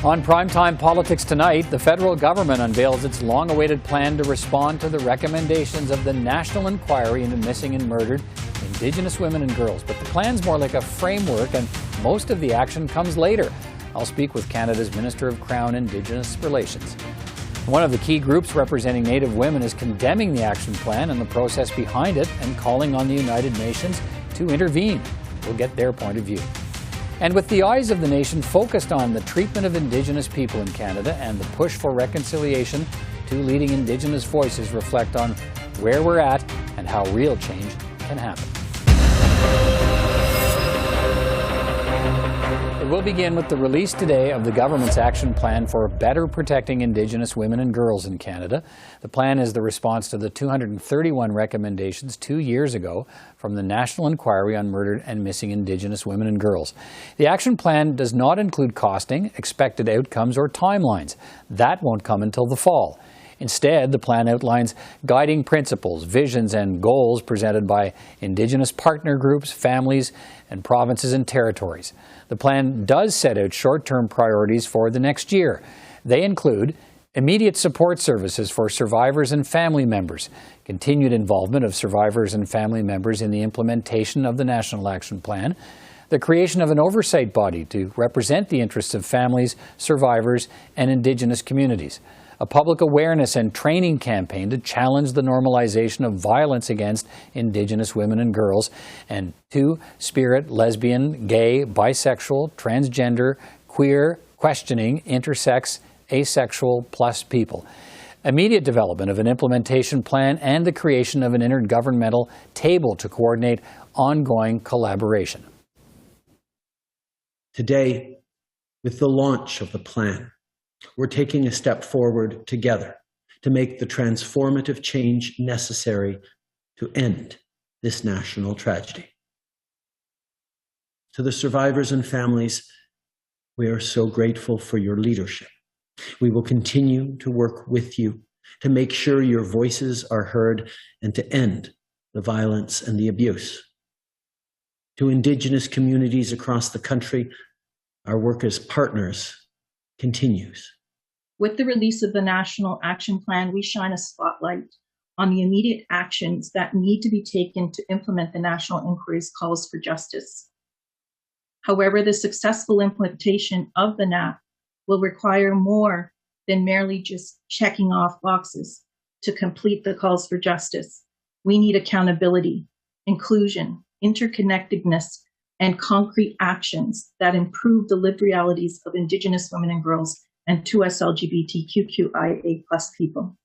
On Primetime Politics tonight, the federal government unveils its long-awaited plan to respond to the recommendations of the National Inquiry into Missing and Murdered Indigenous Women and Girls. But the plan's more like a framework, and most of the action comes later. I'll speak with Canada's Minister of Crown-Indigenous Relations. One of the key groups representing Native women is condemning the action plan and the process behind it and calling on the United Nations to intervene. We'll get their point of view. And with the eyes of the nation focused on the treatment of Indigenous people in Canada and the push for reconciliation, two leading Indigenous voices reflect on where we're at and how real change can happen. We'll begin with the release today of the government's action plan for better protecting Indigenous women and girls in Canada. The plan is the response to the 231 recommendations 2 years ago from the National Inquiry on Murdered and Missing Indigenous Women and Girls. The action plan does not include costing, expected outcomes, or timelines. That won't come until the fall. Instead, the plan outlines guiding principles, visions, and goals presented by Indigenous partner groups, families, and provinces and territories. The plan does set out short-term priorities for the next year. They include immediate support services for survivors and family members, continued involvement of survivors and family members in the implementation of the National Action Plan, the creation of an oversight body to represent the interests of families, survivors, and Indigenous communities, a public awareness and training campaign to challenge the normalization of violence against Indigenous women and girls, and 2, spirit, lesbian, gay, bisexual, transgender, queer, questioning, intersex, asexual, plus people. Immediate development of an implementation plan and the creation of an intergovernmental table to coordinate ongoing collaboration. Today, with the launch of the plan, we're taking a step forward together to make the transformative change necessary to end this national tragedy. To the survivors and families, we are so grateful for your leadership. We will continue to work with you to make sure your voices are heard and to end the violence and the abuse. To Indigenous communities across the country, our work as partners continues. With the release of the National Action Plan, we shine a spotlight on the immediate actions that need to be taken to implement the National Inquiry's calls for justice. However, the successful implementation of the NAP will require more than merely just checking off boxes to complete the calls for justice. We need accountability, inclusion, interconnectedness, and concrete actions that improve the lived realities of Indigenous women and girls and 2S LGBTQIA+ people.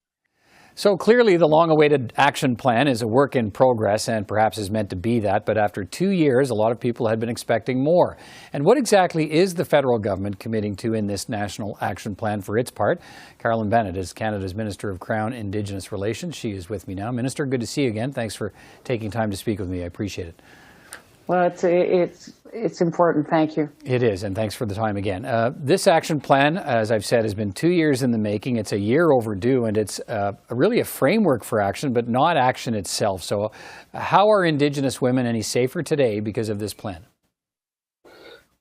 So clearly the long-awaited action plan is a work in progress and perhaps is meant to be that, but after 2 years, a lot of people had been expecting more. And what exactly is the federal government committing to in this National Action Plan for its part? Carolyn Bennett is Canada's Minister of Crown-Indigenous Relations. She is with me now. Minister, good to see you again. Thanks for taking time to speak with me. I appreciate it. Well, it's important. Thank you. It is, and thanks for the time again. This action plan, as I've said, has been 2 years in the making. It's a year overdue, and it's really a framework for action, but not action itself. So how are Indigenous women any safer today because of this plan?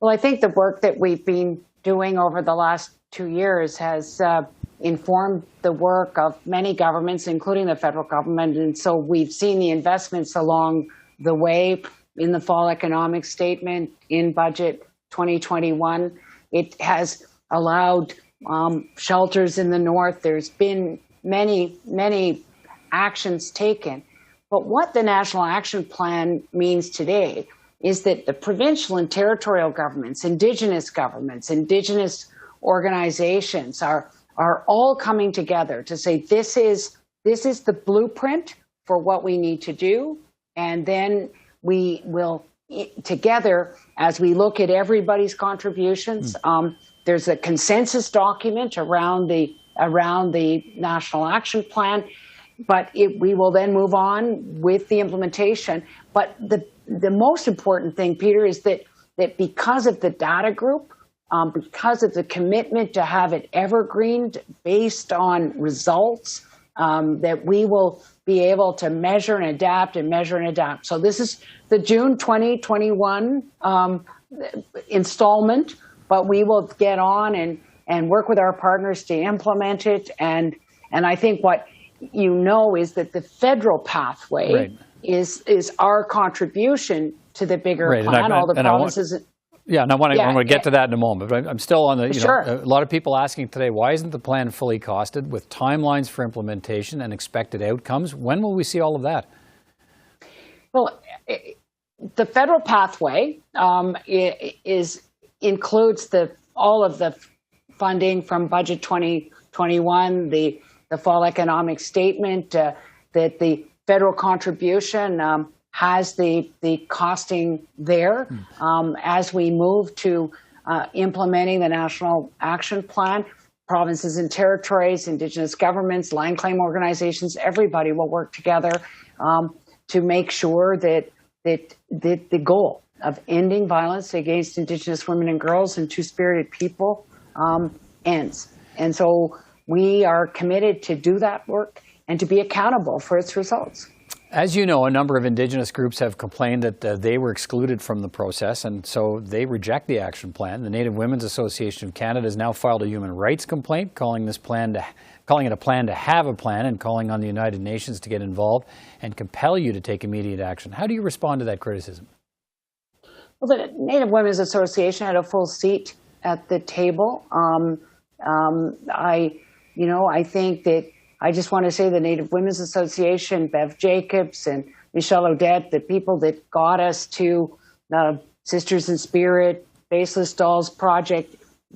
Well, I think the work that we've been doing over the last 2 years has informed the work of many governments, including the federal government. And so we've seen the investments along the way. In the fall economic statement, in budget 2021, it has allowed shelters in the north. There's been many actions taken. But what the National Action Plan means today is that the provincial and territorial governments, Indigenous organizations are all coming together to say this is the blueprint for what we need to do, and then we will together, as we look at everybody's contributions, there's a consensus document around the National Action Plan, but we will then move on with the implementation. But the most important thing, Peter, is that because of the data group, because of the commitment to have it evergreened based on results, that we will be able to measure and adapt. So this is the June 2021 installment, but we will get on and work with our partners to implement it. And I think what you know is that the federal pathway is our contribution to the bigger plan. All the provinces. Yeah, and I want to get to that in a moment, but I'm still on the, Sure. a lot of people asking today, why isn't the plan fully costed with timelines for implementation and expected outcomes? When will we see all of that? Well, the federal pathway includes all of the funding from Budget 2021, the fall economic statement, that the federal contribution has the costing there. As we move to implementing the National Action Plan, provinces and territories, Indigenous governments, land claim organizations, everybody will work together to make sure that the goal of ending violence against Indigenous women and girls and two-spirited people ends. And so we are committed to do that work and to be accountable for its results. As you know, a number of Indigenous groups have complained that they were excluded from the process, and so they reject the action plan. The Native Women's Association of Canada has now filed a human rights complaint, calling it a plan to have a plan, and calling on the United Nations to get involved and compel you to take immediate action. How do you respond to that criticism? Well, the Native Women's Association had a full seat at the table. I think that I just want to say the Native Women's Association, Bev Jacobs and Michelle Odette, the people that got us to Sisters in Spirit, Faceless Dolls Project,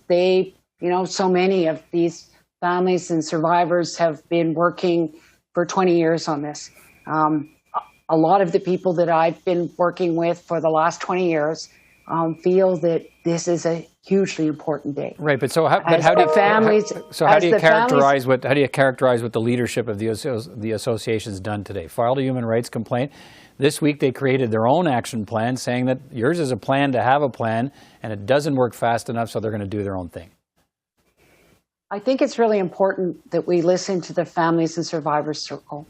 so many of these families and survivors have been working for 20 years on this. A lot of the people that I've been working with for the last 20 years feel that this is a hugely important day. Right, but how do you characterize what the leadership of the association's done today? Filed a human rights complaint. This week they created their own action plan, saying that yours is a plan to have a plan, and it doesn't work fast enough, so they're going to do their own thing. I think it's really important that we listen to the Families and Survivors Circle.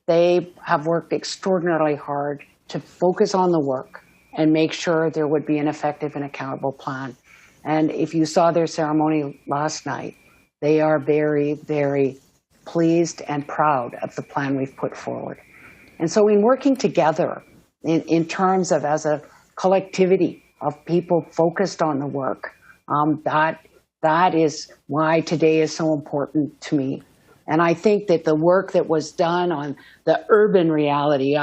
They have worked extraordinarily hard to focus on the work and make sure there would be an effective and accountable plan. And if you saw their ceremony last night, they are very, very pleased and proud of the plan we've put forward. And so in working together in terms of as a collectivity of people focused on the work, that is why today is so important to me. And I think that the work that was done on the urban reality,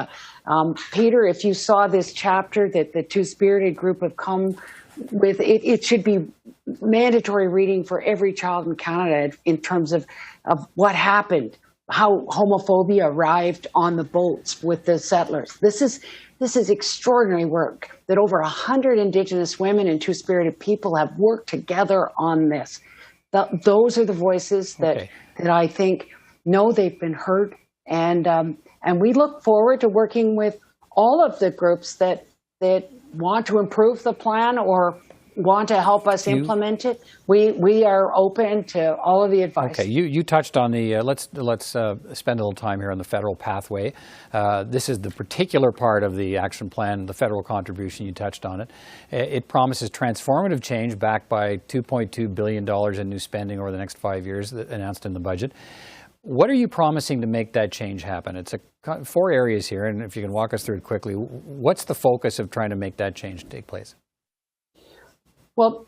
Peter, if you saw this chapter that the Two-Spirited group have come with, it should be mandatory reading for every child in Canada in terms of what happened, how homophobia arrived on the boats with the settlers. This is extraordinary work that over 100 Indigenous women and Two-Spirited people have worked together on this. Those are the voices that I think know they've been heard, and we look forward to working with all of the groups that want to improve the plan or want to help us implement it. We are open to all of the advice. Okay, you touched on the, let's spend a little time here on the federal pathway. This is the particular part of the action plan, the federal contribution, you touched on it. It promises transformative change backed by $2.2 billion in new spending over the next 5 years announced in the budget. What are you promising to make that change happen? It's 4 areas here, and if you can walk us through it quickly, what's the focus of trying to make that change take place? Well,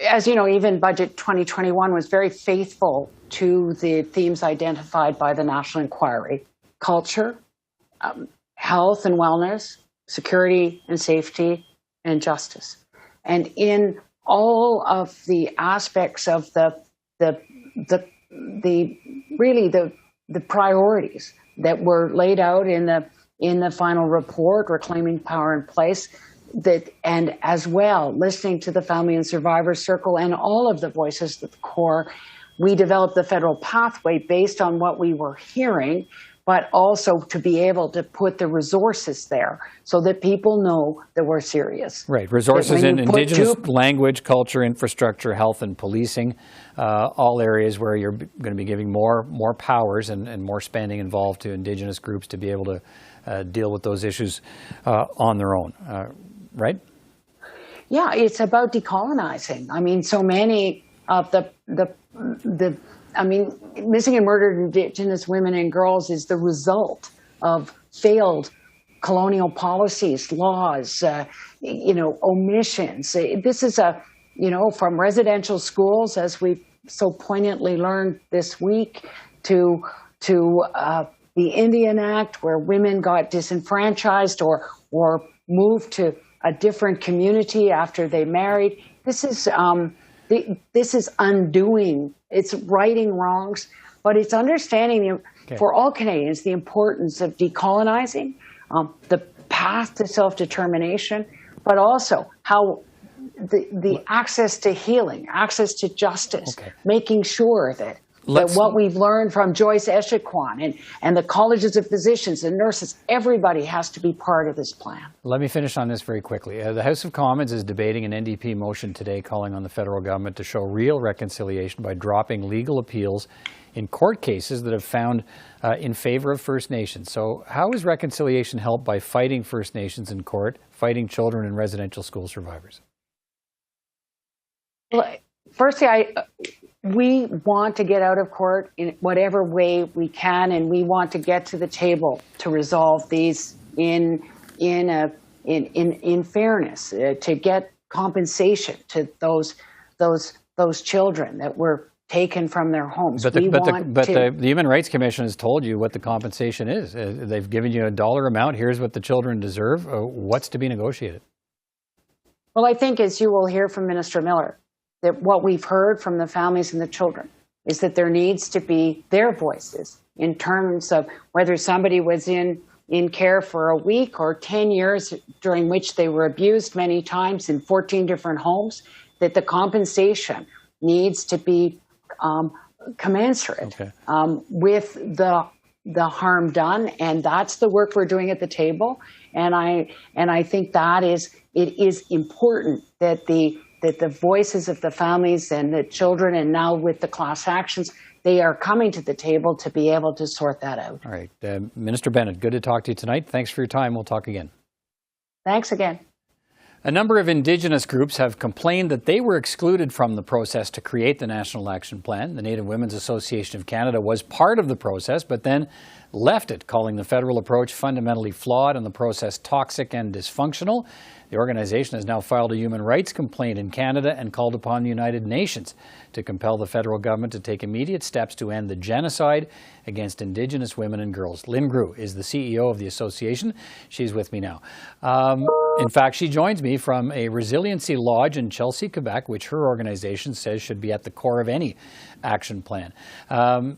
as you know, even Budget 2021 was very faithful to the themes identified by the National Inquiry: culture, health and wellness, security and safety, and justice. And in all of the aspects of the priorities that were laid out in the final report, Reclaiming Power in Place, and as well, listening to the Family and Survivor Circle and all of the voices at the core, we developed the federal pathway based on what we were hearing, but also to be able to put the resources there so that people know that we're serious. Right, resources in Indigenous language, culture, infrastructure, health, and policing, all areas where you're going to be giving more powers and more spending involved to Indigenous groups to be able to deal with those issues on their own. Right? Yeah, it's about decolonizing. I mean, so many of I mean, missing and murdered Indigenous women and girls is the result of failed colonial policies, laws, omissions. This is from residential schools, as we've so poignantly learned this week, to the Indian Act, where women got disenfranchised or moved to a different community after they married. This is undoing. It's righting wrongs, but it's understanding for all Canadians the importance of decolonizing, the path to self-determination, but also how the access to healing, access to justice, making sure that what we've learned from Joyce Echequan and the colleges of physicians and nurses, everybody has to be part of this plan. Let me finish on this very quickly. The House of Commons is debating an NDP motion today calling on the federal government to show real reconciliation by dropping legal appeals in court cases that have found in favor of First Nations. So how is reconciliation helped by fighting First Nations in court, fighting children and residential school survivors? Well, firstly, we want to get out of court in whatever way we can, and we want to get to the table to resolve these in fairness, to get compensation to those children that were taken from their homes. But the Human Rights Commission has told you what the compensation is. They've given you a dollar amount. Here's what the children deserve. What's to be negotiated? Well, I think, as you will hear from Minister Miller, that what we've heard from the families and the children is that there needs to be their voices in terms of whether somebody was in care for a week or 10 years during which they were abused many times in 14 different homes, that the compensation needs to be commensurate with the harm done. And that's the work we're doing at the table. And I think it is important that the voices of the families and the children, and now with the class actions, they are coming to the table to be able to sort that out. All right. Minister Bennett, good to talk to you tonight. Thanks for your time. We'll talk again. Thanks again. A number of Indigenous groups have complained that they were excluded from the process to create the National Action Plan. The Native Women's Association of Canada was part of the process, but then left it, calling the federal approach fundamentally flawed and the process toxic and dysfunctional. The organization has now filed a human rights complaint in Canada and called upon the United Nations to compel the federal government to take immediate steps to end the genocide against Indigenous women and girls. Lynne Groulx is the CEO of the association. She's with me now. In fact, she joins me from a resiliency lodge in Chelsea, Quebec, which her organization says should be at the core of any action plan. Lynne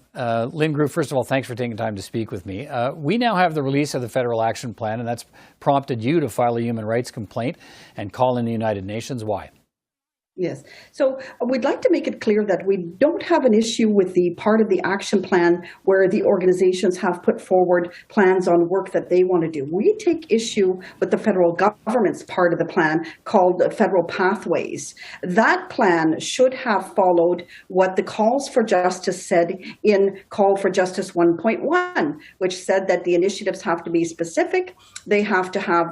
Groulx, first of all, thanks for taking time to speak with me. We now have the release of the federal action plan, and that's prompted you to file a human rights complaint and call in the United Nations. Why? Yes. So we'd like to make it clear that we don't have an issue with the part of the action plan where the organizations have put forward plans on work that they want to do. We take issue with the federal government's part of the plan called Federal Pathways. That plan should have followed what the Calls for Justice said in Call for Justice 1.1, which said that the initiatives have to be specific, they have to have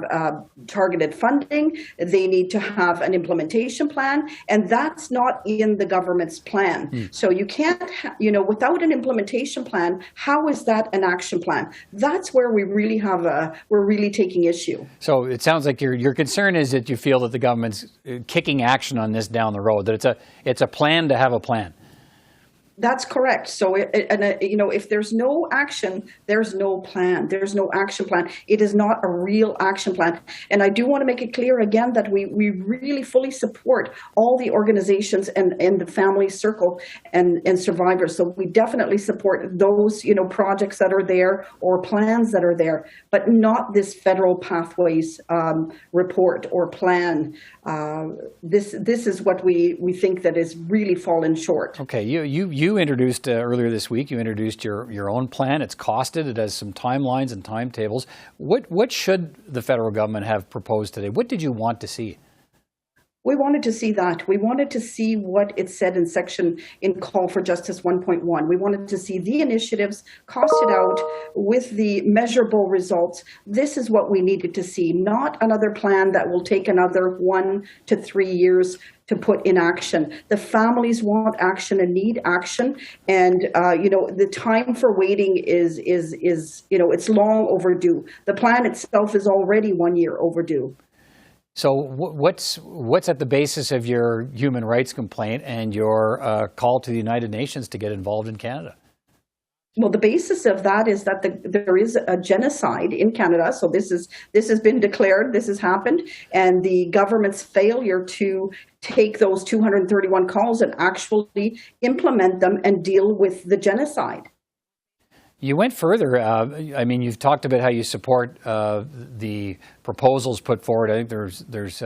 targeted funding, they need to have an implementation plan, and that's not in the government's plan. So you can't, without an implementation plan, how is that an action plan? That's where we really we're really taking issue. So it sounds like your concern is that you feel that the government's kicking action on this down the road, that it's a plan to have a plan. That's correct. So, if there's no action, there's no plan. There's no action plan. It is not a real action plan. And I do want to make it clear again that we really fully support all the organizations and the family circle and survivors. So we definitely support those, projects that are there or plans that are there, but not this Federal Pathways report or plan. This is what we think that is really fallen short. Okay, you introduced earlier this week. You introduced your own plan. It's costed. It has some timelines and timetables. What should the federal government have proposed today? What did you want to see? We wanted to see that. We wanted to see what it said in Call for Justice 1.1. We wanted to see the initiatives costed out with the measurable results. This is what we needed to see, not another plan that will take another 1 to 3 years to put in action. The families want action and need action. And, the time for waiting is it's long overdue. The plan itself is already 1 year overdue. So what's at the basis of your human rights complaint and your call to the United Nations to get involved in Canada? Well, the basis of that is that there is a genocide in Canada. So this has been declared, this has happened, and the government's failure to take those 231 calls and actually implement them and deal with the genocide. You went further. You've talked about how you support the proposals put forward. I think there's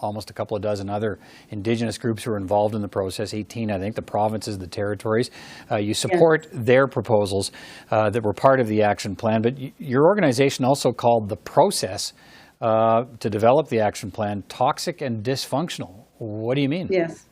almost a couple of dozen other Indigenous groups who are involved in the process, 18, I think, the provinces, the territories. You support their proposals that were part of the action plan, but your organization also called the process to develop the action plan toxic and dysfunctional. What do you mean? Yes.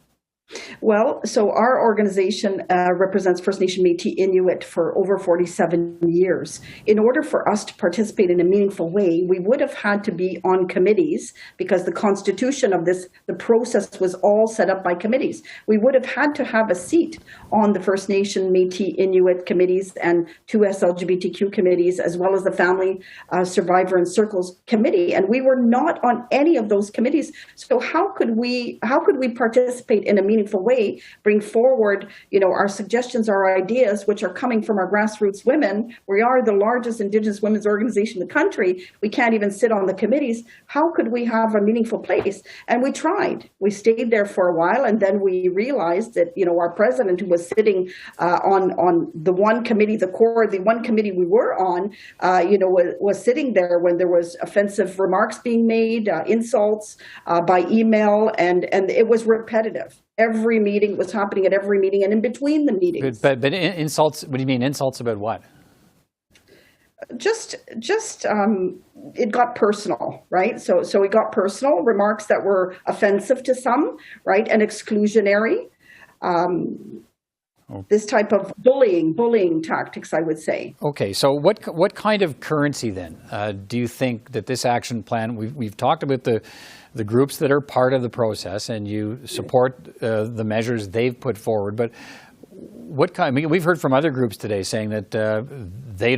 Well, so our organization represents First Nation Métis Inuit for over 47 years. In order for us to participate in a meaningful way, we would have had to be on committees because the constitution of the process was all set up by committees. We would have had to have a seat on the First Nation Métis Inuit committees and 2 SLGBTQ committees, as well as the Family Survivor and Circles Committee. And we were not on any of those committees. So how could we participate in a meaningful way, bring forward, our suggestions, our ideas, which are coming from our grassroots women? We are the largest Indigenous women's organization in the country. We can't even sit on the committees. How could we have a meaningful place? And we tried. We stayed there for a while, and then we realized that, our president, who was sitting on the one committee, the one committee we were on, was sitting there when there was offensive remarks being made, insults by email, and it was repetitive. Every meeting was happening at every meeting and in between the meetings. But insults, what do you mean insults about what? Just it got personal, right? So it got personal, remarks that were offensive to some, right, and exclusionary. This type of bullying tactics, I would say. Okay, so what kind of currency then do you think that this action plan? We've talked about the groups that are part of the process, and you support the measures they've put forward. But what kind? We've heard from other groups today saying that they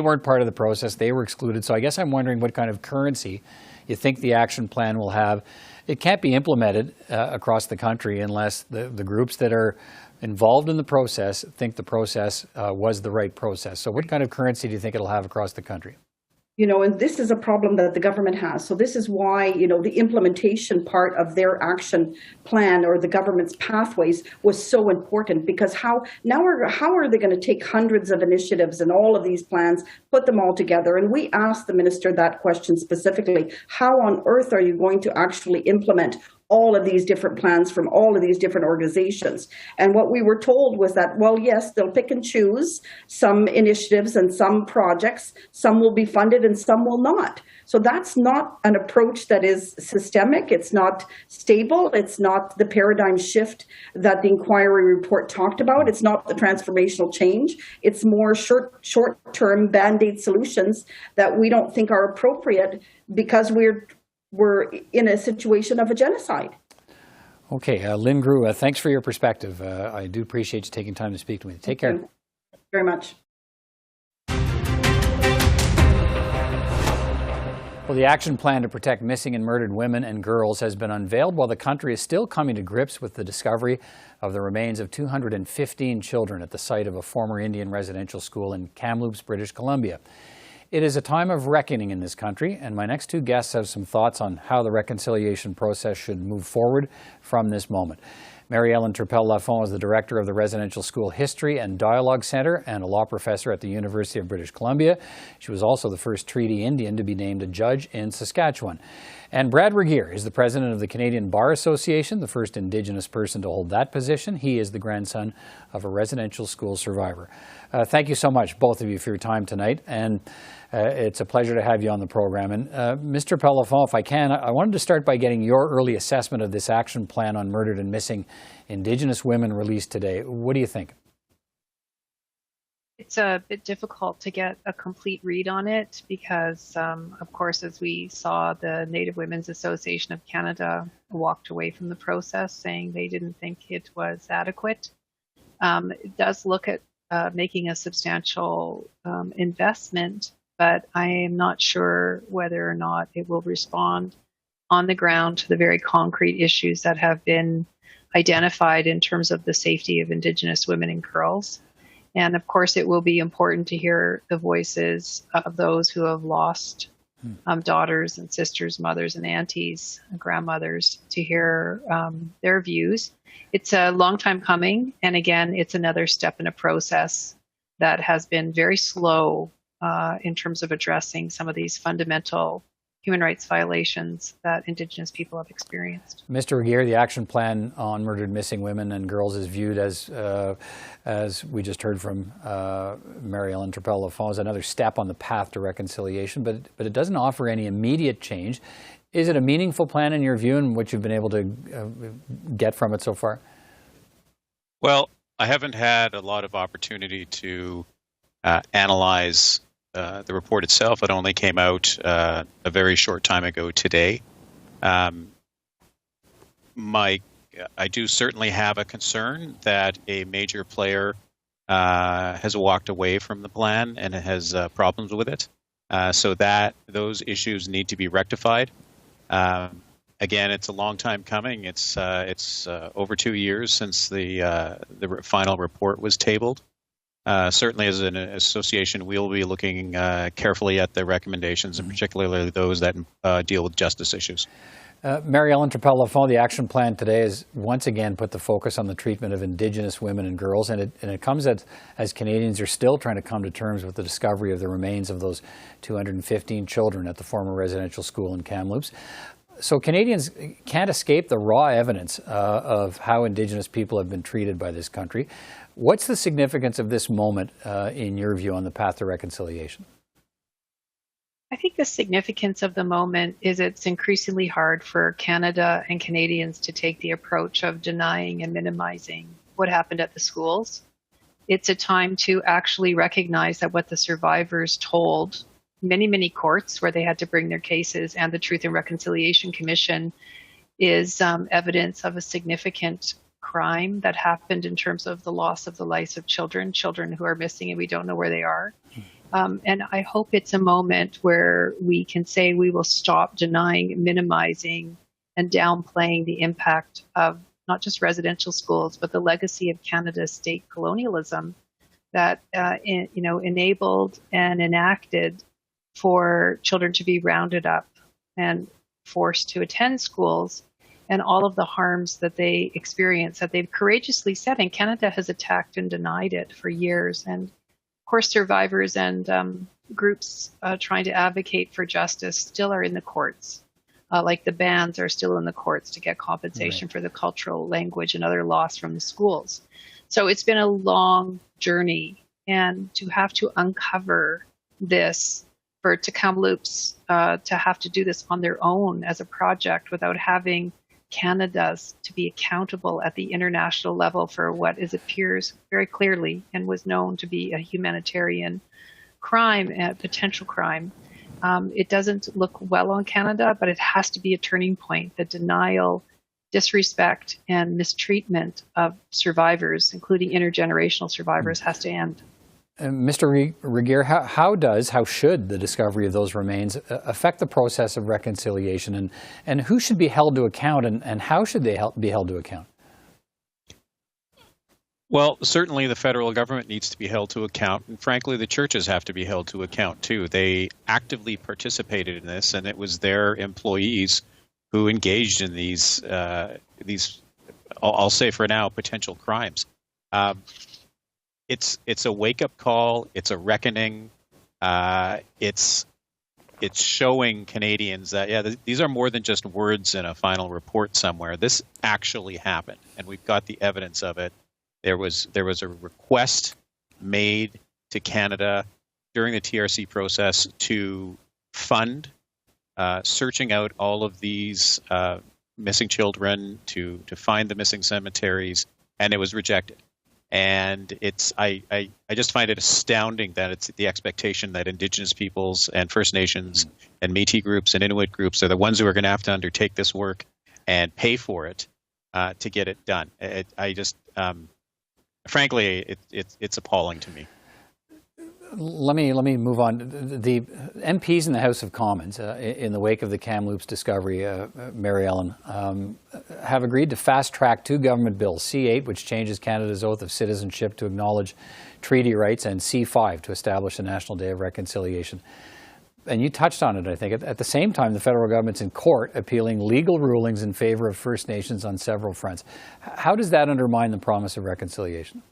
weren't part of the process; they were excluded. So I guess I'm wondering what kind of currency you think the action plan will have. It can't be implemented across the country unless the groups that are involved in the process think the process was the right process. So what kind of currency do you think it'll have across the country? And this is a problem that the government has. So this is why, the implementation part of their action plan or the government's pathways was so important, because how are they going to take hundreds of initiatives and all of these plans, put them all together? And we asked the minister that question specifically. How on earth are you going to actually implement all of these different plans from all of these different organizations? And what we were told was that, well, yes, they'll pick and choose some initiatives and some projects. Some will be funded and some will not. So that's not an approach that is systemic. It's not stable. It's not the paradigm shift that the inquiry report talked about. It's not the transformational change. It's more short-term Band-Aid solutions that we don't think are appropriate because we're in a situation of a genocide. Okay, Lynne Groulx, thanks for your perspective. I do appreciate you taking time to speak to me. Take care. Thank you very much. Well, the action plan to protect missing and murdered women and girls has been unveiled while the country is still coming to grips with the discovery of the remains of 215 children at the site of a former Indian residential school in Kamloops, British Columbia. It is a time of reckoning in this country, and my next two guests have some thoughts on how the reconciliation process should move forward from this moment. Mary-Ellen Turpel Lafond is the director of the Residential School History and Dialogue Centre and a law professor at the University of British Columbia. She was also the first treaty Indian to be named a judge in Saskatchewan. And Brad Regehr is the president of the Canadian Bar Association, the first Indigenous person to hold that position. He is the grandson of a residential school survivor. Thank you so much, both of you, for your time tonight. And It's a pleasure to have you on the program. And Mr. Turpel Lafond, if I can, I wanted to start by getting your early assessment of this action plan on murdered and missing Indigenous women released today. What do you think? It's a bit difficult to get a complete read on it because, of course, as we saw, the Native Women's Association of Canada walked away from the process, saying they didn't think it was adequate. It does look at making a substantial investment, but I am not sure whether or not it will respond on the ground to the very concrete issues that have been identified in terms of the safety of Indigenous women and girls. And of course, it will be important to hear the voices of those who have lost daughters and sisters, mothers and aunties, and grandmothers, to hear their views. It's a long time coming. And again, it's another step in a process that has been very slow in terms of addressing some of these fundamental human rights violations that Indigenous people have experienced. Mr. Regehr, the action plan on murdered missing women and girls is viewed as we just heard from Mary-Ellen Turpel Lafond, as another step on the path to reconciliation, but it doesn't offer any immediate change. Is it a meaningful plan in your view and what you've been able to get from it so far? Well, I haven't had a lot of opportunity to analyze the report itself. It only came out a very short time ago today. I do certainly have a concern that a major player has walked away from the plan and has problems with it. So that those issues need to be rectified. Again, it's a long time coming. It's over 2 years since the final report was tabled. Certainly, as an association, we'll be looking carefully at the recommendations, and particularly those that deal with justice issues. Mary-Ellen Turpel Lafond, the action plan today has once again put the focus on the treatment of Indigenous women and girls, and it comes as Canadians are still trying to come to terms with the discovery of the remains of those 215 children at the former residential school in Kamloops. So Canadians can't escape the raw evidence of how Indigenous people have been treated by this country. What's the significance of this moment, in your view, on the path to reconciliation? I think the significance of the moment is it's increasingly hard for Canada and Canadians to take the approach of denying and minimizing what happened at the schools. It's a time to actually recognize that what the survivors told many, many courts where they had to bring their cases and the Truth and Reconciliation Commission is evidence of a significant crime that happened in terms of the loss of the lives of children who are missing and we don't know where they are. And I hope it's a moment where we can say we will stop denying, minimizing, and downplaying the impact of not just residential schools, but the legacy of Canada's state colonialism that enabled and enacted for children to be rounded up and forced to attend schools, and all of the harms that they experience that they've courageously said, and Canada has attacked and denied it for years. And of course, survivors and groups trying to advocate for justice still are in the courts, like the bands are still in the courts to get compensation for the cultural language and other loss from the schools. So it's been a long journey, and to have to uncover this, for to Kamloops to have to do this on their own as a project without having Canada's to be accountable at the international level for what appears very clearly and was known to be a humanitarian crime, a potential crime. It doesn't look well on Canada, but it has to be a turning point. The denial, disrespect, and mistreatment of survivors, including intergenerational survivors, has to end. Mr. Regehr, how should the discovery of those remains affect the process of reconciliation, and who should be held to account, and how should they be held to account? Well, certainly the federal government needs to be held to account, and frankly, the churches have to be held to account too. They actively participated in this, and it was their employees who engaged in these I'll say for now, potential crimes. It's a wake-up call. It's a reckoning. It's showing Canadians that, these are more than just words in a final report somewhere. This actually happened, and we've got the evidence of it. There was a request made to Canada during the TRC process to fund searching out all of these missing children, to find the missing cemeteries, and it was rejected. And I just find it astounding that it's the expectation that Indigenous peoples and First Nations and Métis groups and Inuit groups are the ones who are going to have to undertake this work and pay for it to get it done. Frankly, it's appalling to me. Let me move on. The MPs in the House of Commons, in the wake of the Kamloops discovery, Mary-Ellen, have agreed to fast-track two government bills, C8, which changes Canada's oath of citizenship to acknowledge treaty rights, and C5, to establish a National Day of Reconciliation. And you touched on it, I think. At the same time, the federal government's in court appealing legal rulings in favor of First Nations on several fronts. How does that undermine the promise of reconciliation?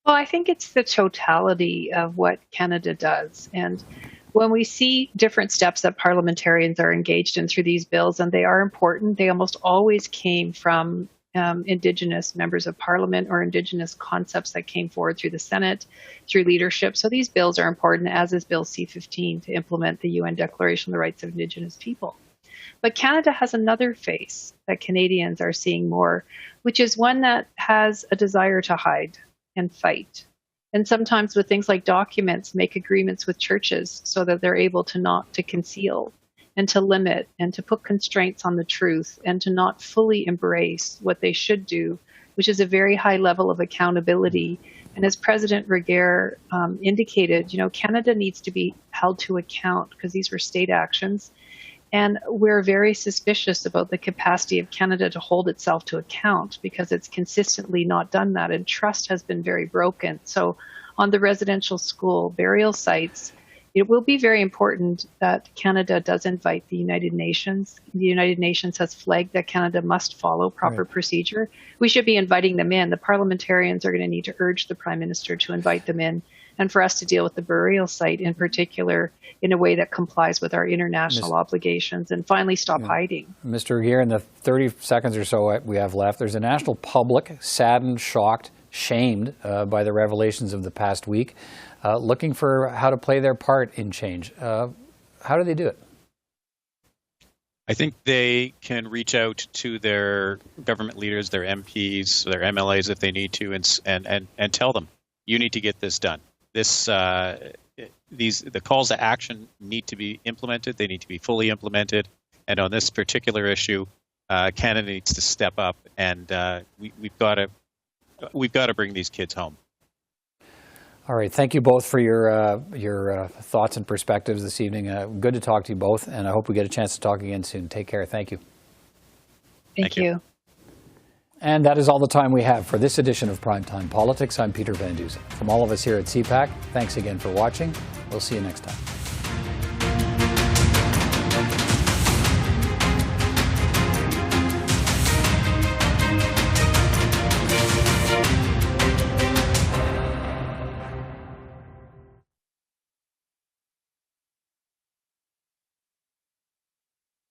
Well, I think it's the totality of what Canada does. And when we see different steps that parliamentarians are engaged in through these bills, and they are important, they almost always came from Indigenous members of Parliament or Indigenous concepts that came forward through the Senate, through leadership. So these bills are important, as is Bill C-15, to implement the UN Declaration on the Rights of Indigenous People. But Canada has another face that Canadians are seeing more, which is one that has a desire to hide and fight. And sometimes with things like documents, make agreements with churches so that they're able to not to conceal and to limit and to put constraints on the truth and to not fully embrace what they should do, which is a very high level of accountability. And as President Regehr indicated, Canada needs to be held to account because these were state actions. And we're very suspicious about the capacity of Canada to hold itself to account because it's consistently not done that, and trust has been very broken. So on the residential school burial sites, it will be very important that Canada does invite the United Nations. The United Nations has flagged that Canada must follow proper procedure. We should be inviting them in. The parliamentarians are going to need to urge the Prime Minister to invite them in, and for us to deal with the burial site in particular in a way that complies with our international obligations, and finally stop hiding. Mr. Regehr, in the 30 seconds or so we have left, there's a national public saddened, shocked, shamed by the revelations of the past week, looking for how to play their part in change. How do they do it? I think they can reach out to their government leaders, their MPs, their MLAs if they need to, and tell them, you need to get this done. The calls to action need to be implemented. They need to be fully implemented. And on this particular issue, Canada needs to step up, and we've got to bring these kids home. All right. Thank you both for your thoughts and perspectives this evening. Good to talk to you both, and I hope we get a chance to talk again soon. Take care. Thank you. Thank you. And that is all the time we have for this edition of Primetime Politics. I'm Peter Van Dusen. From all of us here at CPAC, thanks again for watching. We'll see you next time.